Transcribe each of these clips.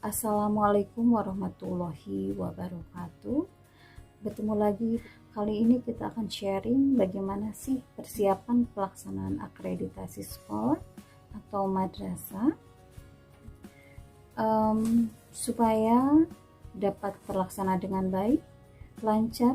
Assalamualaikum warahmatullahi wabarakatuh. Bertemu lagi. Kali ini kita akan sharing bagaimana sih persiapan pelaksanaan akreditasi sekolah atau madrasah supaya dapat terlaksana dengan baik, lancar,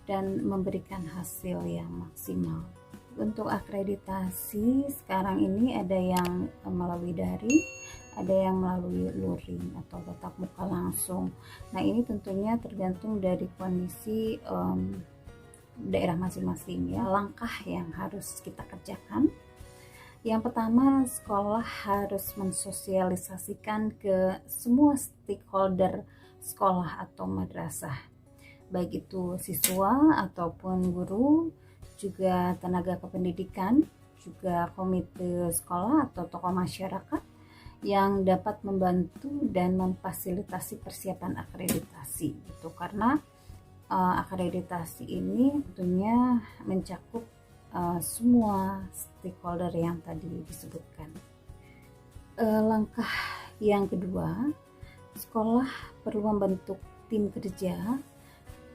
dan memberikan hasil yang maksimal. Untuk akreditasi sekarang ini ada yang melalui daring, ada yang melalui luring atau tatap muka langsung. Nah, ini tentunya tergantung dari kondisi daerah masing-masing ya. Langkah yang harus kita kerjakan, yang pertama, sekolah harus mensosialisasikan ke semua stakeholder sekolah atau madrasah, baik itu siswa ataupun guru, juga tenaga kependidikan, juga komite sekolah atau tokoh masyarakat yang dapat membantu dan memfasilitasi persiapan akreditasi itu, karena akreditasi ini tentunya mencakup semua stakeholder yang tadi disebutkan. Langkah yang kedua, sekolah perlu membentuk tim kerja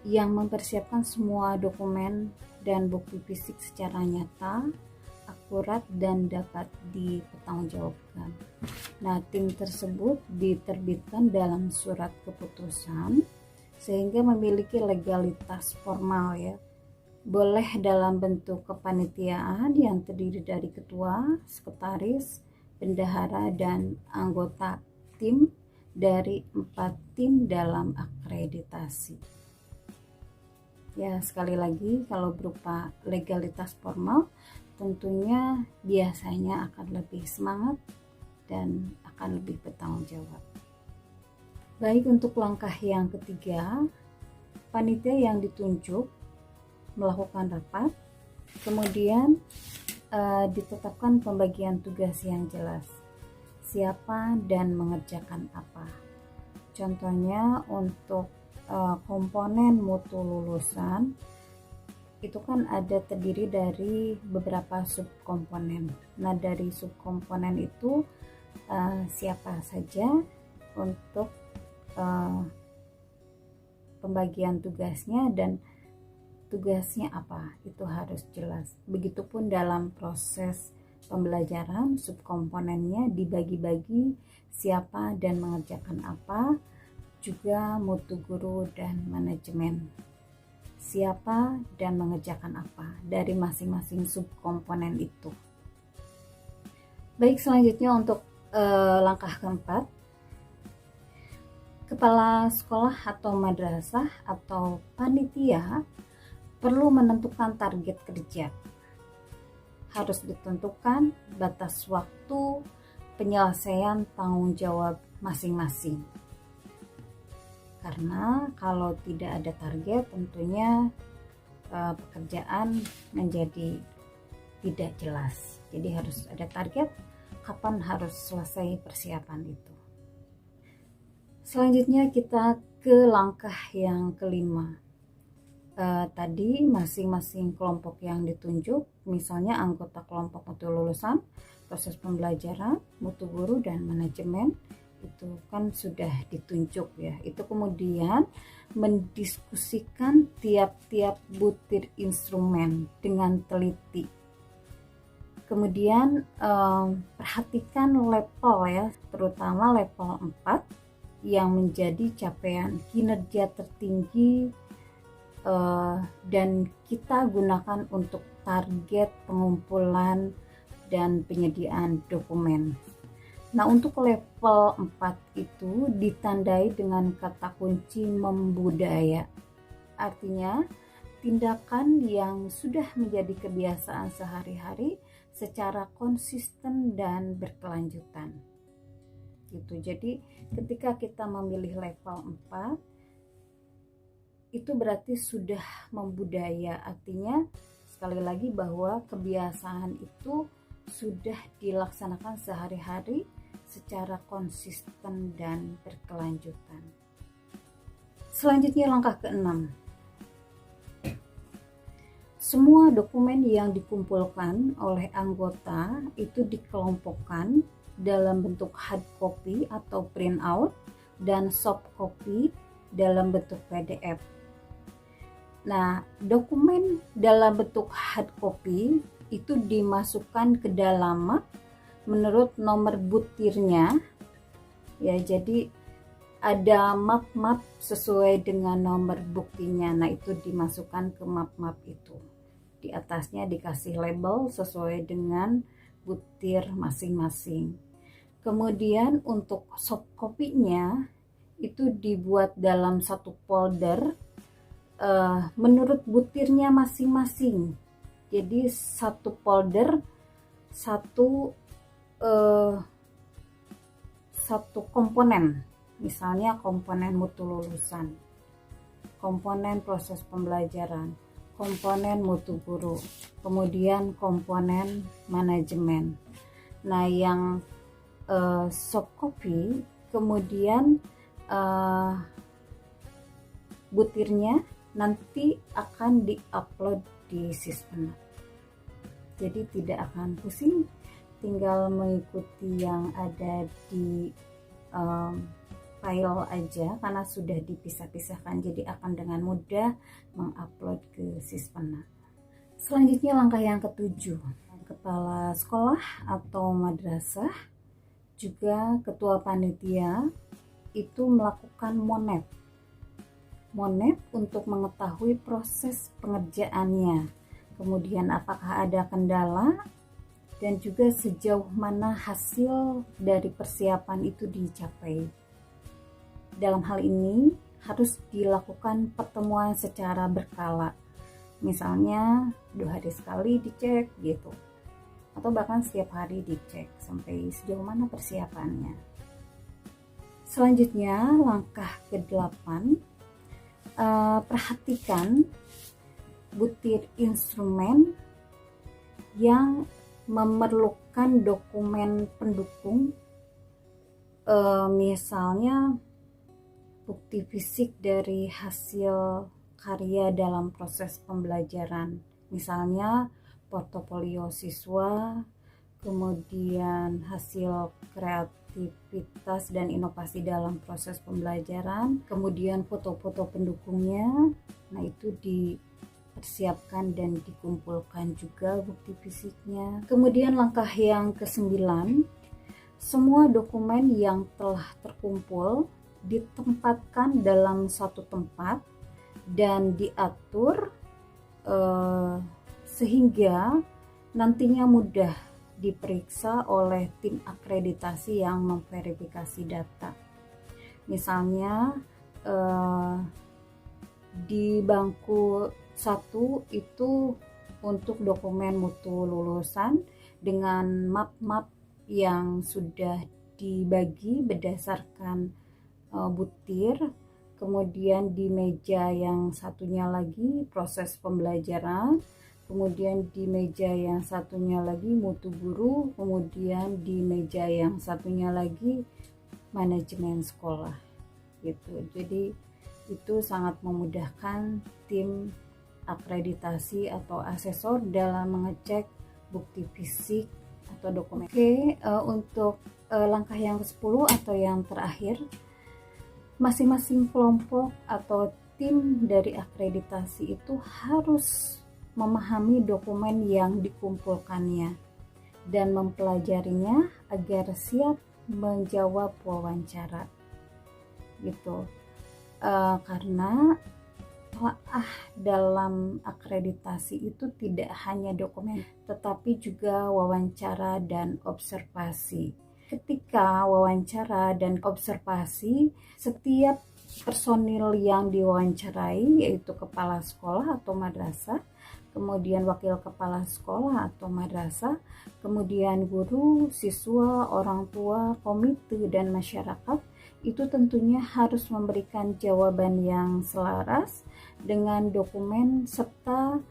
yang mempersiapkan semua dokumen dan bukti fisik secara nyata, akurat, dan dapat dipertanggungjawabkan. Nah, tim tersebut diterbitkan dalam surat keputusan sehingga memiliki legalitas formal ya. Boleh dalam bentuk kepanitiaan yang terdiri dari ketua, sekretaris, bendahara, dan anggota tim dari 4 tim dalam akreditasi. Ya, sekali lagi, kalau berupa legalitas formal tentunya biasanya akan lebih semangat dan akan lebih bertanggung jawab. Baik, untuk langkah yang ketiga, panitia yang ditunjuk melakukan rapat, kemudian ditetapkan pembagian tugas yang jelas, siapa dan mengerjakan apa. Contohnya untuk komponen mutu lulusan itu kan ada terdiri dari beberapa subkomponen. Nah, dari subkomponen itu siapa saja untuk pembagian tugasnya dan tugasnya apa, itu harus jelas. Begitupun dalam proses pembelajaran, subkomponennya dibagi-bagi siapa dan mengerjakan apa, juga mutu guru dan manajemen, siapa dan mengerjakan apa dari masing-masing subkomponen itu. Baik, selanjutnya untuk langkah keempat, kepala sekolah atau madrasah atau panitia perlu menentukan target kerja. Harus ditentukan batas waktu penyelesaian tanggung jawab masing-masing. Karena kalau tidak ada target, tentunya pekerjaan menjadi tidak jelas. Jadi harus ada target kapan harus selesai persiapan itu. Selanjutnya kita ke langkah yang kelima. Tadi masing-masing kelompok yang ditunjuk, misalnya anggota kelompok mutu lulusan, proses pembelajaran, mutu guru, dan manajemen, itu kan sudah ditunjuk ya. Itu kemudian mendiskusikan tiap-tiap butir instrumen dengan teliti. Kemudian perhatikan level ya, terutama level 4 yang menjadi capaian kinerja tertinggi dan kita gunakan untuk target pengumpulan dan penyediaan dokumen. Nah, untuk level 4 itu ditandai dengan kata kunci membudaya. Artinya, tindakan yang sudah menjadi kebiasaan sehari-hari secara konsisten dan berkelanjutan. Gitu. Jadi, ketika kita memilih level 4, itu berarti sudah membudaya, artinya sekali lagi bahwa kebiasaan itu sudah dilaksanakan sehari-hari secara konsisten dan berkelanjutan. Selanjutnya langkah ke-6. Semua dokumen yang dikumpulkan oleh anggota itu dikelompokkan dalam bentuk hard copy atau print out dan soft copy dalam bentuk PDF. Nah, dokumen dalam bentuk hard copy itu dimasukkan ke dalam map menurut nomor butirnya ya. Jadi ada map-map sesuai dengan nomor buktinya. Nah, itu dimasukkan ke map-map itu. Di atasnya dikasih label sesuai dengan butir masing-masing. Kemudian untuk soft copy-nya itu dibuat dalam satu folder menurut butirnya masing-masing. Jadi satu folder satu komponen, misalnya komponen mutu lulusan, komponen proses pembelajaran, komponen mutu guru, kemudian komponen manajemen. Nah, yang soft copy kemudian butirnya nanti akan diupload di Sispenak. Jadi tidak akan pusing, tinggal mengikuti yang ada di file aja karena sudah dipisah-pisahkan, jadi akan dengan mudah mengupload ke Sispenak. Selanjutnya langkah yang ketujuh, kepala sekolah atau madrasah juga ketua panitia itu melakukan monet untuk mengetahui proses pengerjaannya, kemudian apakah ada kendala, dan juga sejauh mana hasil dari persiapan itu dicapai. Dalam hal ini harus dilakukan pertemuan secara berkala, misalnya 2 hari sekali dicek gitu, atau bahkan setiap hari dicek sampai sejauh mana persiapannya. Selanjutnya langkah ke-8, perhatikan butir instrumen yang memerlukan dokumen pendukung, misalnya bukti fisik dari hasil karya dalam proses pembelajaran, misalnya portofolio siswa, kemudian hasil kreativitas dan inovasi dalam proses pembelajaran, kemudian foto-foto pendukungnya. Nah, itu dipersiapkan dan dikumpulkan juga bukti fisiknya. Kemudian langkah yang ke-9, semua dokumen yang telah terkumpul ditempatkan dalam satu tempat dan diatur sehingga nantinya mudah diperiksa oleh tim akreditasi yang memverifikasi data. Misalnya di bangku 1 itu untuk dokumen mutu lulusan dengan map-map yang sudah dibagi berdasarkan butir. Kemudian di meja yang satunya lagi proses pembelajaran, kemudian di meja yang satunya lagi mutu guru, kemudian di meja yang satunya lagi manajemen sekolah gitu. Jadi itu sangat memudahkan tim akreditasi atau asesor dalam mengecek bukti fisik atau dokumen. Oke, untuk langkah yang ke-10 atau yang terakhir, masing-masing kelompok atau tim dari akreditasi itu harus memahami dokumen yang dikumpulkannya dan mempelajarinya agar siap menjawab wawancara gitu. Karena telaah dalam akreditasi itu tidak hanya dokumen tetapi juga wawancara dan observasi. Ketika wawancara dan observasi, setiap personil yang diwawancarai yaitu kepala sekolah atau madrasah, kemudian wakil kepala sekolah atau madrasah, kemudian guru, siswa, orang tua, komite, dan masyarakat, itu tentunya harus memberikan jawaban yang selaras dengan dokumen serta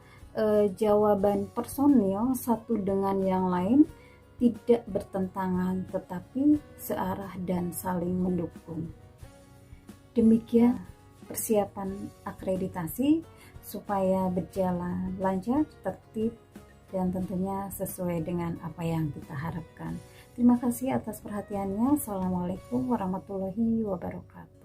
jawaban personil satu dengan yang lain tidak bertentangan tetapi searah dan saling mendukung. Demikian persiapan akreditasi supaya berjalan lancar, tertib, dan tentunya sesuai dengan apa yang kita harapkan. Terima kasih atas perhatiannya. Assalamualaikum warahmatullahi wabarakatuh.